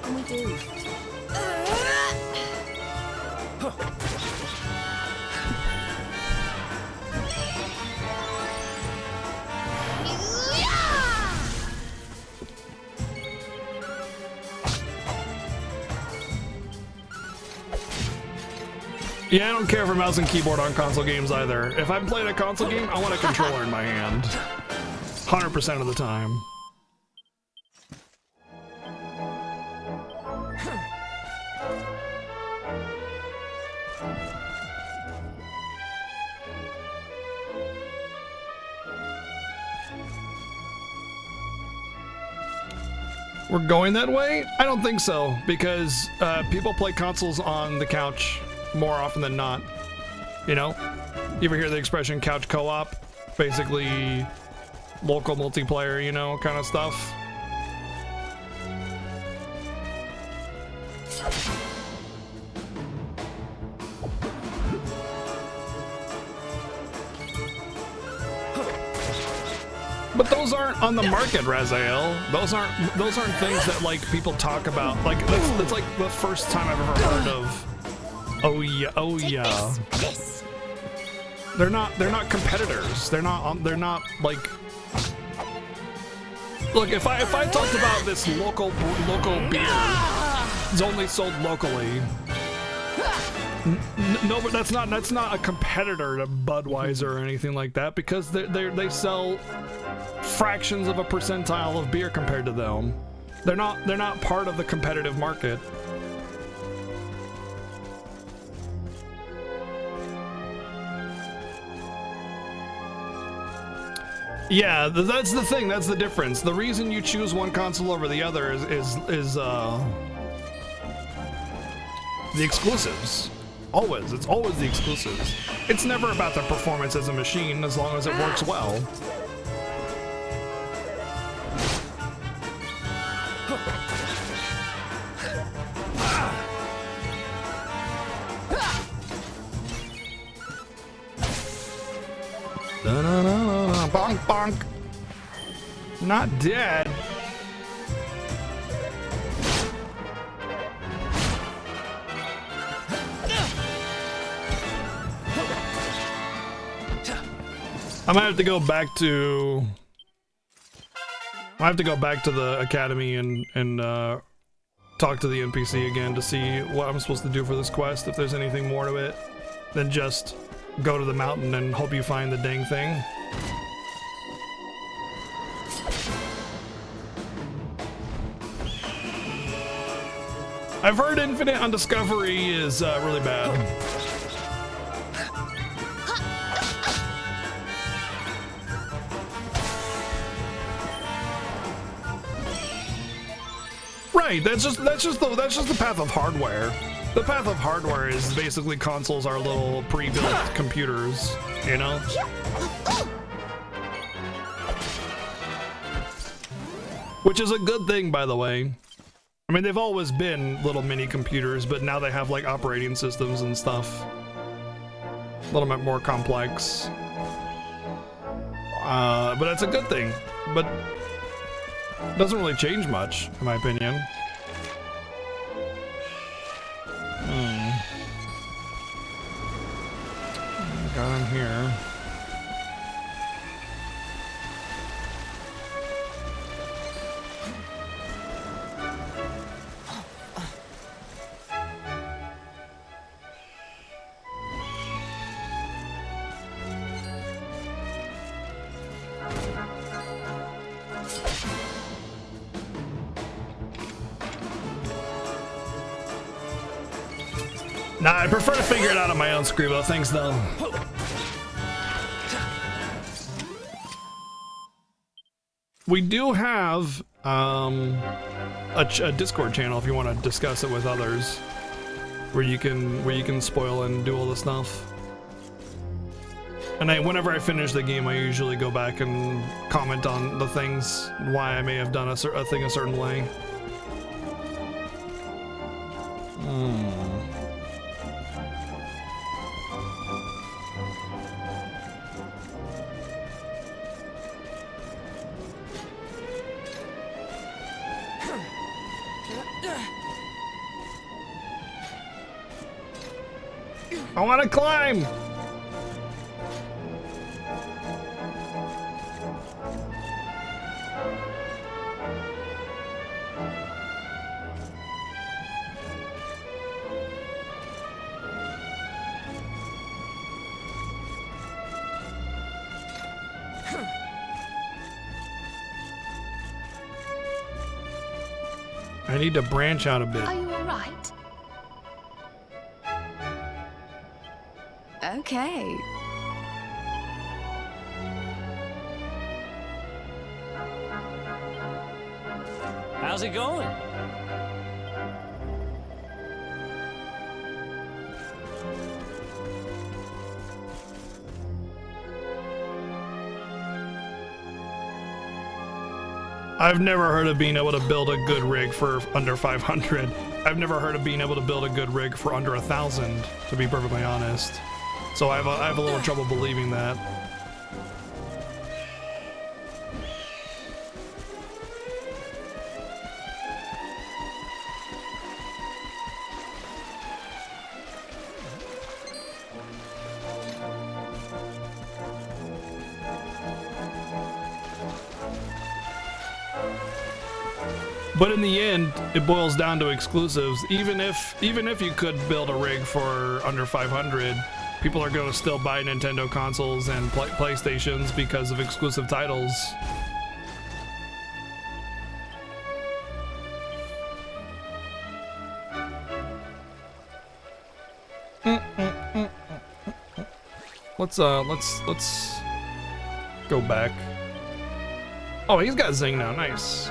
can we do? Yeah, I don't care for mouse and keyboard on console games either. If I'm playing a console game, I want a controller in my hand. 100% of the time. We're going that way? I don't think so, because people play consoles on the couch more often than not. You know? You ever hear the expression couch co-op? Basically, local multiplayer, you know, kind of stuff. But those aren't on the market, Raziel. Those aren't things that like people talk about. Like that's like the first time I've ever heard of. Oh yeah, oh yeah. They're not competitors. They're not like. Look, if I talked about this local beer, it's only sold locally. No, but that's not a competitor to Budweiser or anything like that, because they sell fractions of a percentile of beer compared to them. They're not part of the competitive market. Yeah, that's the thing. That's the difference. The reason you choose one console over the other is the exclusives. Always, it's always the exclusives. It's never about the performance as a machine, as long as it works well. Da-na-na-na-na. Bonk, bonk. Not dead. I might have to go back to. I have to go back to the academy and talk to the NPC again to see what I'm supposed to do for this quest. If there's anything more to it than just go to the mountain and hope you find the dang thing. I've heard Infinite on Discovery is really bad. Right, that's just the path of hardware. The path of hardware is basically consoles are little pre-built computers, you know? Which is a good thing, by the way. I mean, they've always been little mini computers, but now they have like operating systems and stuff. A little bit more complex. But that's a good thing. But it doesn't really change much, in my opinion. Got him here. Nah, I prefer to figure it out on my own, Scribo. Thanks, though. We do have a Discord channel if you want to discuss it with others, where you can spoil and do all the stuff. And whenever I finish the game, I usually go back and comment on the things, why I may have done a thing a certain way. I want to climb! I need to branch out a bit. Are you all right? Okay. How's it going? I've never heard of being able to build a good rig for under 500. I've never heard of being able to build a good rig for under 1,000, to be perfectly honest. So I have a little trouble believing that. But in the end, it boils down to exclusives. Even if you could build a rig for under 500, people are going to still buy Nintendo consoles and PlayStations because of exclusive titles. Let's go back. Oh, he's got Zing now. Nice.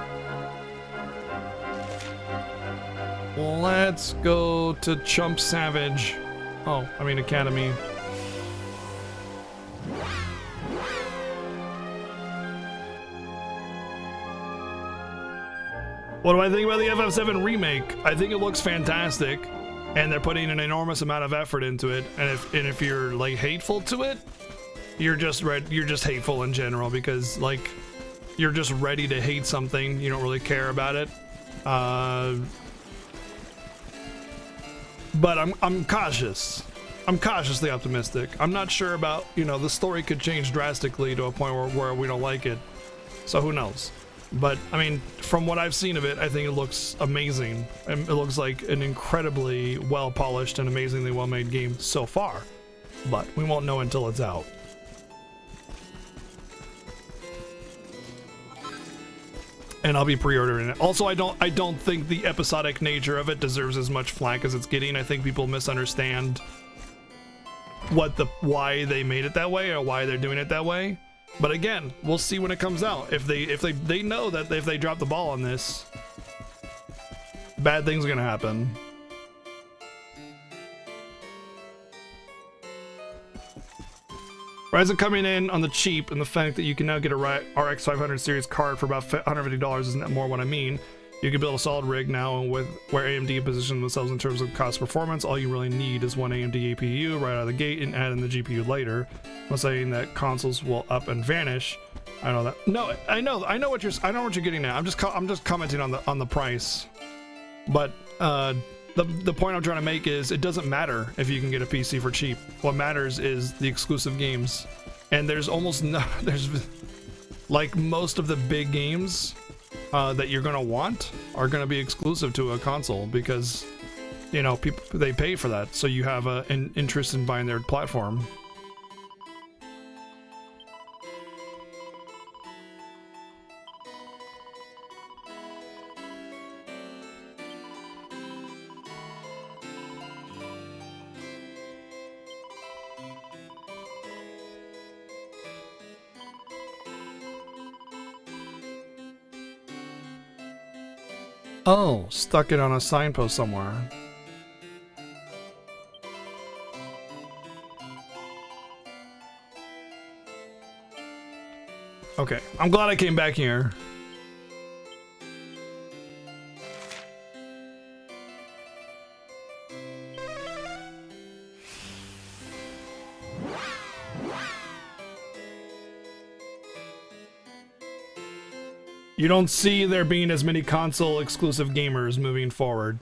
Let's go to Chump Savage. Oh, I mean Academy. What do I think about the FF7 remake? I think it looks fantastic, and they're putting an enormous amount of effort into it. And if you're like hateful to it, you're just hateful in general, because like you're just ready to hate something. You don't really care about it. But I'm cautious. I'm cautiously optimistic. I'm not sure about, you know, the story could change drastically to a point where we don't like it. So who knows? But I mean, from what I've seen of it, I think it looks amazing. And it looks like an incredibly well polished and amazingly well made game so far. But we won't know until it's out. And I'll be pre-ordering it. Also, I don't think the episodic nature of it deserves as much flack as it's getting. I think people misunderstand why they made it that way or why they're doing it that way. But again, we'll see when it comes out. If they know that if they drop the ball on this, bad things are gonna happen. Ryzen coming in on the cheap, and the fact that you can now get a RX 500 series card for about $150 isn't more what I mean. You can build a solid rig now, and with where AMD positions themselves in terms of cost performance, all you really need is one AMD APU right out of the gate and add in the GPU later. I'm saying that consoles will up and vanish. I know that. No, I know what you're getting at. I'm just commenting on the price. But the point I'm trying to make is it doesn't matter if you can get a PC for cheap. What matters is the exclusive games. And there's like most of the big games that you're gonna want are gonna be exclusive to a console, because you know people, they pay for that, so you have an interest in buying their platform. Oh, stuck it on a signpost somewhere. Okay, I'm glad I came back here. You don't see there being as many console exclusive gamers moving forward.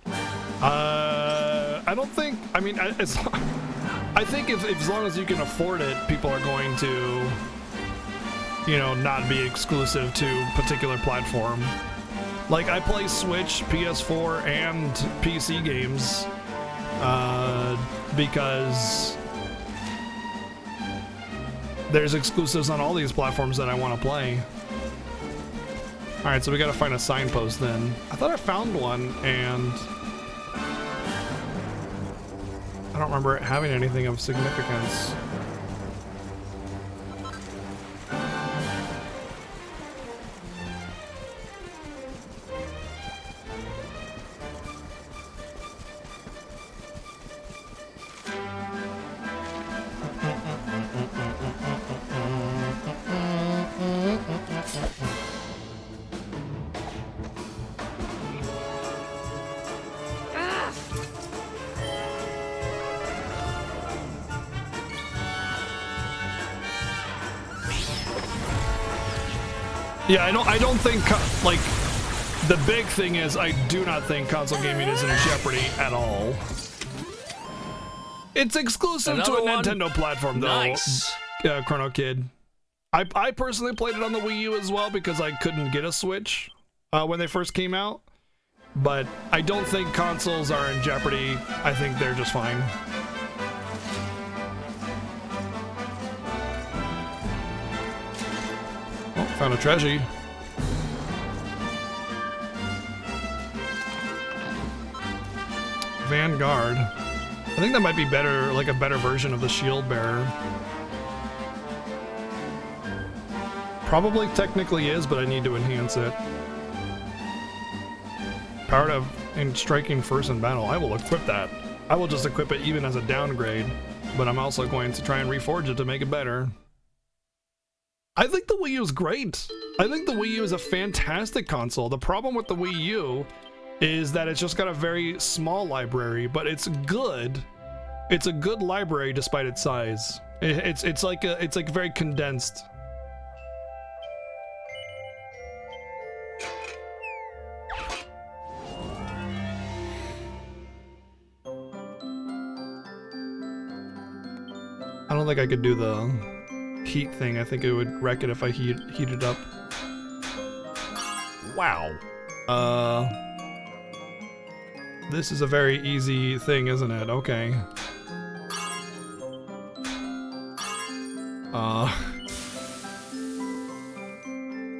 I don't think, I mean, I think if as long as you can afford it, people are going to, you know, not be exclusive to particular platform. Like, I play Switch, PS4, and PC games because there's exclusives on all these platforms that I want to play. Alright, so we gotta find a signpost then. I thought I found one, and I don't remember it having anything of significance. Yeah, I don't think, like, the big thing is I do not think console gaming is in jeopardy at all. It's exclusive to a Nintendo platform, though. Nice. Chrono Kid. I personally played it on the Wii U as well because I couldn't get a Switch when they first came out. But I don't think consoles are in jeopardy. I think they're just fine. Oh, found a treasure. Vanguard. I think that might be better, like a better version of the Shield Bearer. Probably technically is, but I need to enhance it. Powered up in striking first in battle. I will equip that. I will just equip it even as a downgrade, but I'm also going to try and reforge it to make it better. I think the Wii U is great. I think the Wii U is a fantastic console. The problem with the Wii U is that it's just got a very small library, but it's good. It's a good library despite its size. It's like very condensed. I don't think I could do the heat thing. I think it would wreck it if I heat it up. Wow. This is a very easy thing, isn't it? Okay.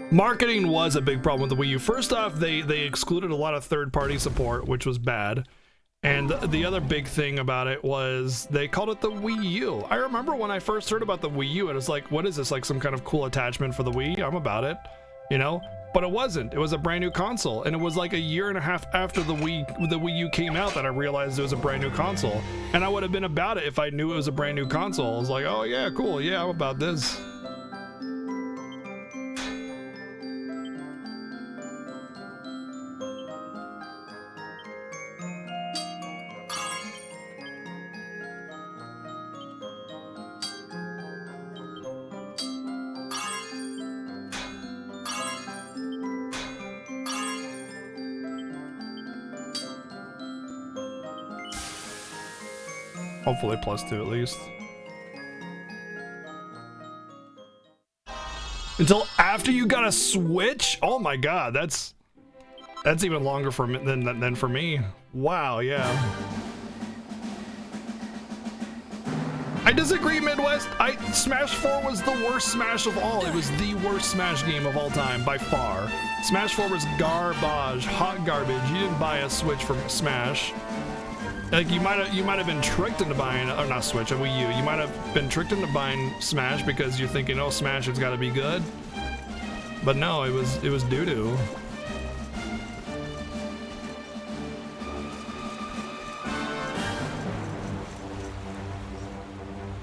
Marketing was a big problem with the Wii U. First off, they excluded a lot of third-party support, which was bad. And the other big thing about it was they called it the Wii U. I remember when I first heard about the Wii U, it was like, what is this, like some kind of cool attachment for the Wii? I'm about it, you know? But it wasn't. It was a brand new console, and it was like a year and a half after the Wii U came out that I realized it was a brand new console. And I would have been about it if I knew it was a brand new console. I was like, oh yeah, cool, yeah, I'm about this. Hopefully +2 at least. Until after you got a Switch? Oh my god, that's even longer for me than for me. Wow, yeah. I disagree, Midwest. Smash 4 was the worst Smash of all. It was the worst Smash game of all time by far. Smash 4 was garbage, hot garbage. You didn't buy a Switch for Smash. Like, you might have been tricked into buying, or not Switch, a Wii U. You might have been tricked into buying Smash because you're thinking, oh, Smash, it's got to be good. But no, it was doo-doo.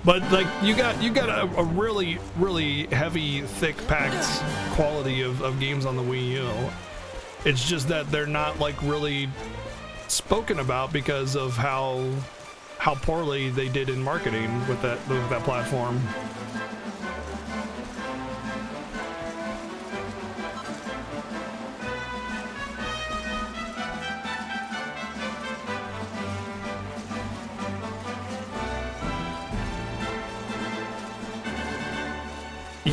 But like, you got a really heavy, thick packed quality of games on the Wii U. It's just that they're not like really spoken about because of how poorly they did in marketing with that platform.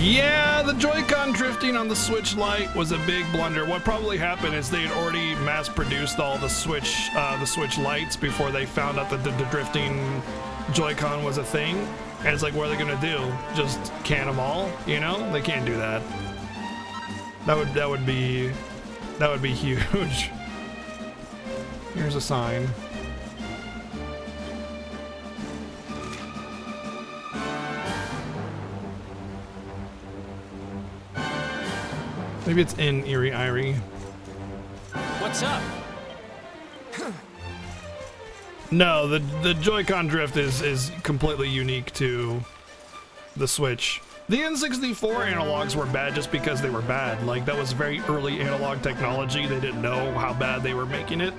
Yeah, the Joy-Con drifting on the Switch Lite was a big blunder. What probably happened is they had already mass-produced all the Switch Lites before they found out that the drifting Joy-Con was a thing. And it's like, what are they gonna do? Just can them all? You know, they can't do that. That would be huge. Here's a sign. Maybe it's in Erie Irie. What's up? No, the Joy-Con drift is completely unique to the Switch. The N64 analogs were bad just because they were bad. Like, that was very early analog technology. They didn't know how bad they were making it.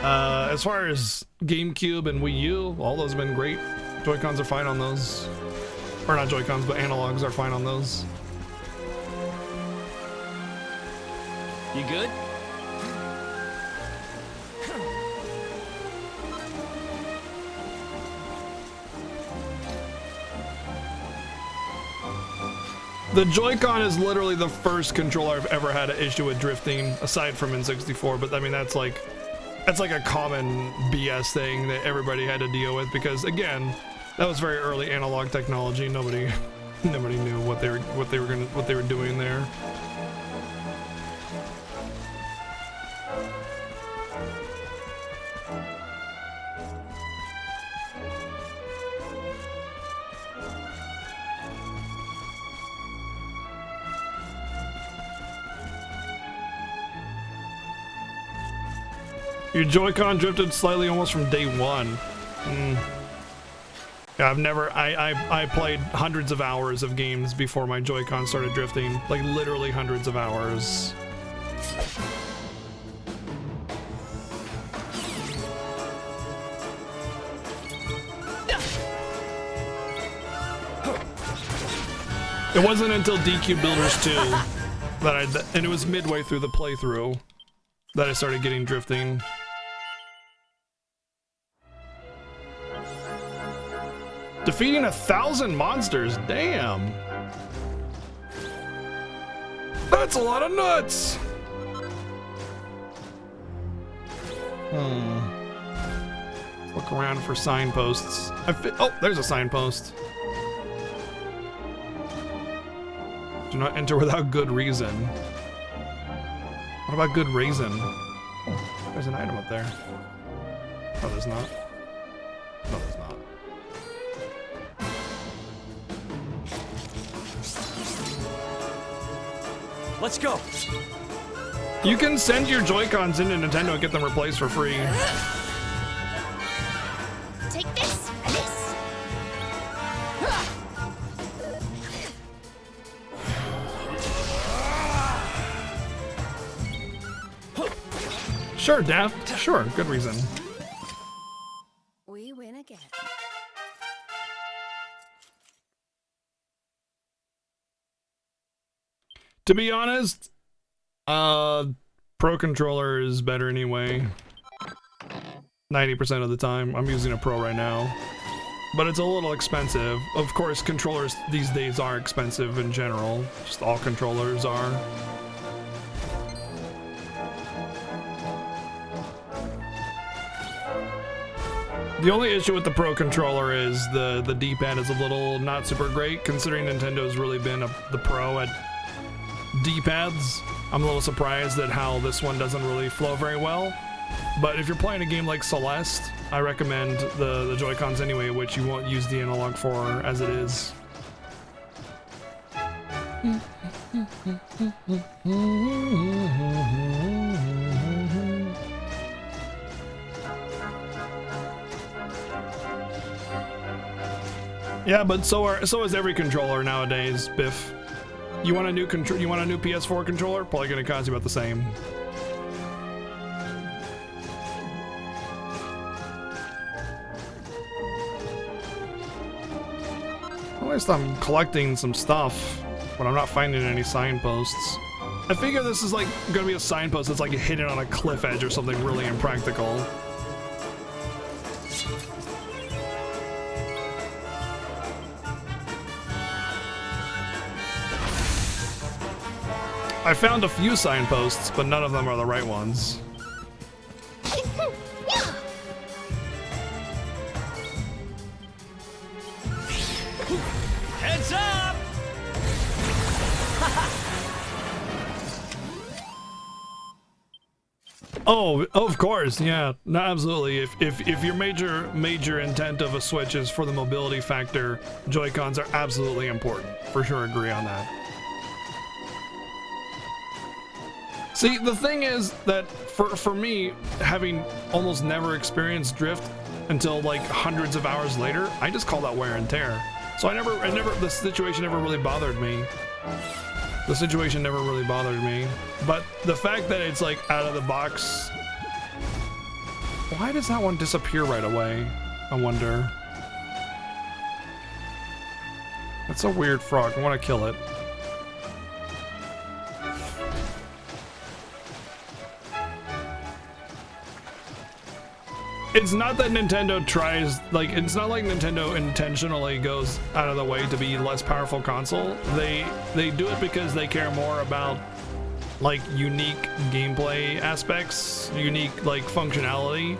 As far as GameCube and Wii U, all those have been great. Joy-Cons are fine on those. Or not Joy-Cons, but analogs are fine on those. You good? The Joy-Con is literally the first controller I've ever had an issue with drifting, aside from N64. But I mean, that's like a common BS thing that everybody had to deal with because, again, that was very early analog technology. Nobody knew what they were doing there. Your Joy-Con drifted slightly almost from day one. Yeah, I played hundreds of hours of games before my Joy-Con started drifting. Like, literally hundreds of hours. It wasn't until DQ Builders 2 and it was midway through the playthrough that I started getting drifting. Defeating 1,000 monsters, damn. That's a lot of nuts. Look around for signposts. Oh, there's a signpost. Do not enter without good reason. What about good reason? Oh, there's an item up there. Oh, there's not. No, there's not. Let's go. You can send your Joy-Cons into Nintendo and get them replaced for free. Take this and this. Sure, Daft. Sure, good reason. We win again. To be honest, Pro Controller is better anyway. 90% of the time. I'm using a Pro right now. But it's a little expensive. Of course, controllers these days are expensive in general. Just all controllers are. The only issue with the Pro Controller is the D-pad is a little not super great, considering Nintendo's really been the pro at D-pads. I'm a little surprised at how this one doesn't really flow very well. But if you're playing a game like Celeste, I recommend the Joy-Cons anyway, which you won't use the analog for as it is. Yeah, but so is every controller nowadays, Biff. You want a new PS4 controller? Probably gonna cost you about the same. At least I'm collecting some stuff, but I'm not finding any signposts. I figure this is like gonna be a signpost that's like hidden on a cliff edge or something really impractical. I found a few signposts, but none of them are the right ones. Heads up! Oh, of course, yeah, no, absolutely. If your major intent of a Switch is for the mobility factor, Joy-Cons are absolutely important. For sure, agree on that. See, the thing is that for me, having almost never experienced drift until like hundreds of hours later, I just call that wear and tear. So the situation never really bothered me. The situation never really bothered me. But the fact that it's like out of the box, why does that one disappear right away? I wonder. That's a weird frog. I want to kill it. It's not that Nintendo tries, like, it's not like Nintendo intentionally goes out of the way to be a less powerful console. They do it because they care more about, like, unique gameplay aspects, unique, like, functionality,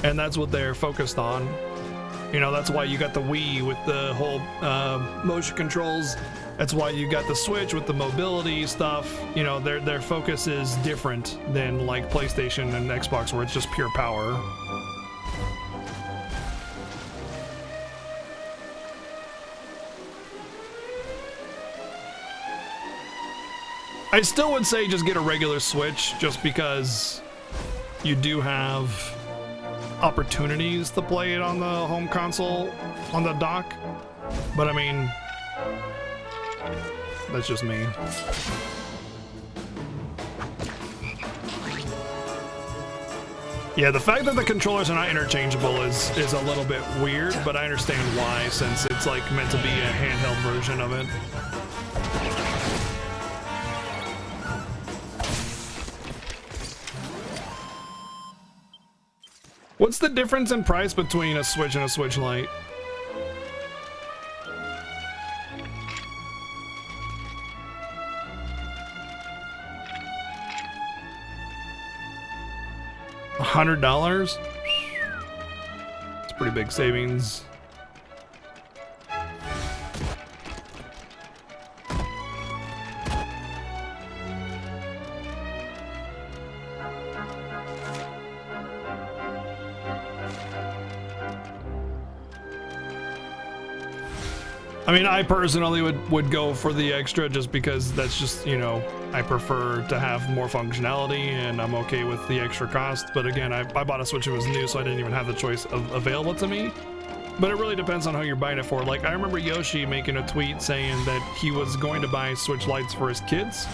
and that's what they're focused on. You know, that's why you got the Wii with the whole motion controls. That's why you got the Switch with the mobility stuff. You know, their focus is different than, like, PlayStation and Xbox, where it's just pure power. I still would say just get a regular Switch, just because you do have opportunities to play it on the home console, on the dock. But I mean, that's just me. Yeah, the fact that the controllers are not interchangeable is a little bit weird, but I understand why, since it's like meant to be a handheld version of it. What's the difference in price between a Switch and a Switch Lite? $100? It's pretty big savings. I mean, I personally would go for the extra just because that's just, you know, I prefer to have more functionality and I'm okay with the extra cost. But again, I bought a Switch, it was new, so I didn't even have the choice available to me. But it really depends on who you're buying it for. Like, I remember Yoshi making a tweet saying that he was going to buy Switch Lites for his kids,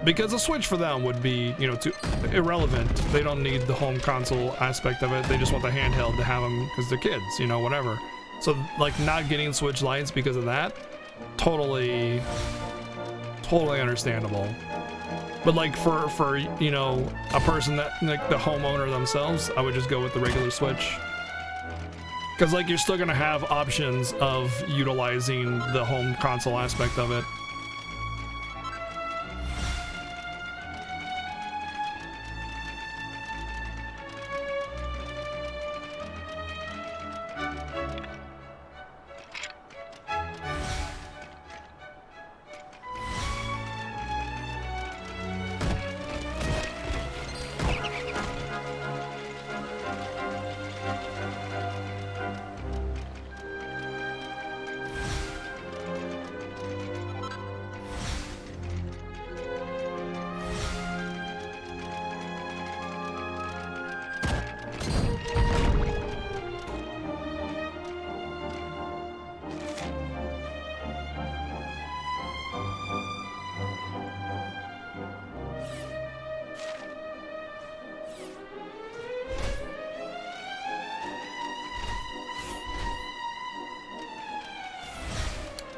because a Switch for them would be, you know, too irrelevant. They don't need the home console aspect of it. They just want the handheld to have them because they're kids, you know, whatever. So, like, not getting Switch Lites because of that, totally understandable. But, like, for you know, a person that, like, the homeowner themselves, I would just go with the regular Switch. Because, like, you're still gonna have options of utilizing the home console aspect of it.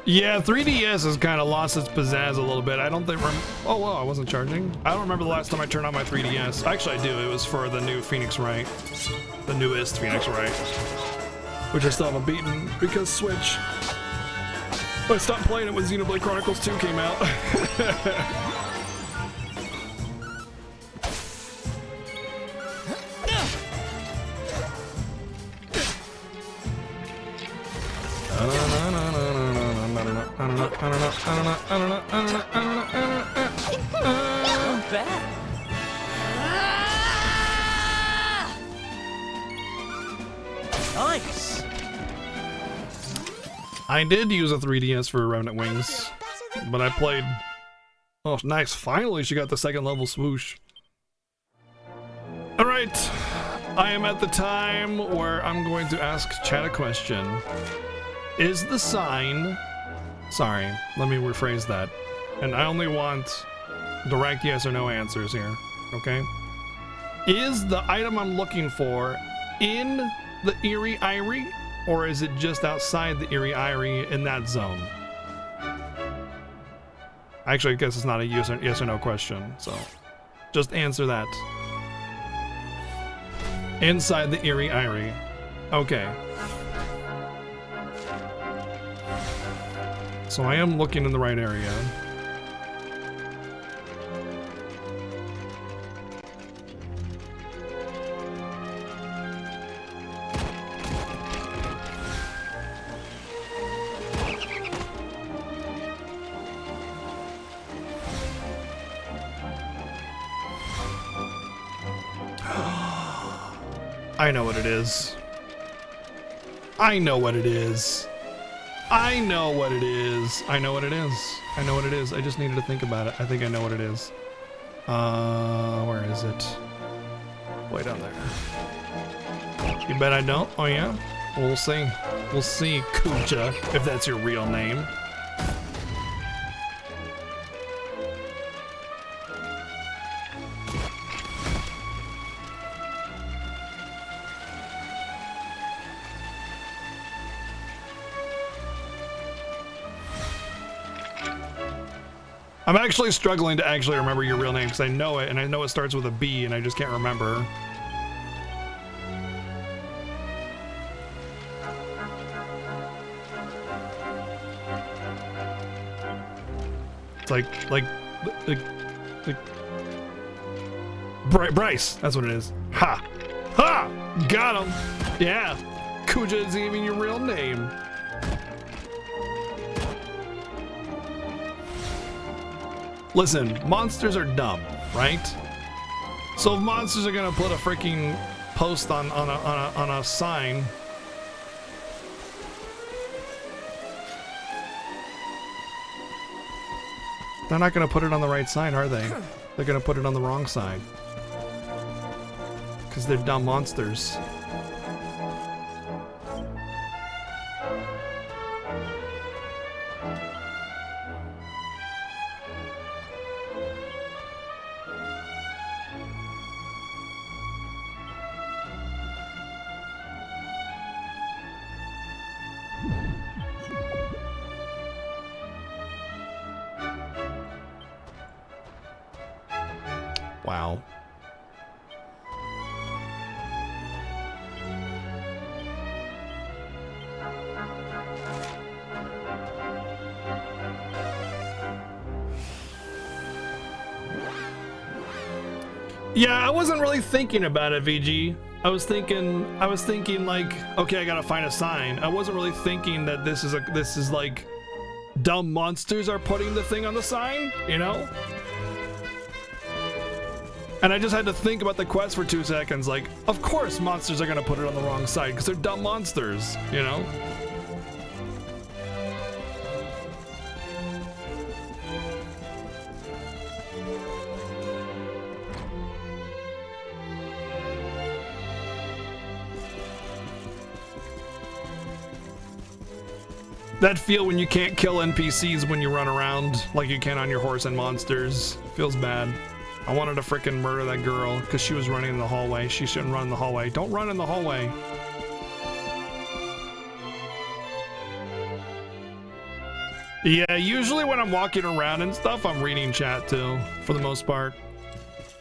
Yeah, 3DS has kind of lost its pizzazz a little bit. I don't think. Oh, wow, I wasn't charging. I don't remember the last time I turned on my 3DS. Actually, I do. It was for the new Phoenix Wright, the newest Phoenix Wright, which I still haven't beaten because Switch. I stopped playing it when Xenoblade Chronicles 2 came out. I don't know. I don't know. I don't know. I don't know. I don't know. I don't know. Not bad. Nice. I did use a 3DS for Remnant Wings, but I played. Oh, nice! Finally, she got the second level swoosh. All right, I am at the time where I'm going to ask chat a question. Is the sign? Sorry, let me rephrase that. And I only want direct yes or no answers here. Okay. Is the item I'm looking for in the Erie Eyrie, or is it just outside the Erie Eyrie in that zone? Actually, I guess it's not a yes or no question, so just answer that. Inside the Erie Eyrie. Okay. So I am looking in the right area. I know what it is. I know what it is. I know what it is. I know what it is. I know what it is. I just needed to think about it. I think I know what it is. Where is it? Way down there. You bet I don't? Oh yeah? Well, we'll see. We'll see, Kuja, if that's your real name. I'm actually struggling to actually remember your real name because I know it, and I know it starts with a B, and I just can't remember. It's like Bryce. That's what it is. Ha! Ha! Got him! Yeah! Kuja is even your real name. Listen, monsters are dumb, right? So if monsters are gonna put a freaking post on a sign, they're not gonna put it on the right side, are they? They're gonna put it on the wrong side. Because they're dumb monsters. Wow. Yeah, I wasn't really thinking about it, VG. I was thinking like, okay, I gotta find a sign. I wasn't really thinking that this is like dumb monsters are putting the thing on the sign, you know? And I just had to think about the quest for 2 seconds, like, of course monsters are gonna put it on the wrong side, because they're dumb monsters, you know? That feel when you can't kill NPCs when you run around like you can on your horse and monsters. Feels bad. I wanted to frickin' murder that girl because she was running in the hallway. She shouldn't run in the hallway. Don't run in the hallway. Yeah, usually when I'm walking around and stuff, I'm reading chat too, for the most part.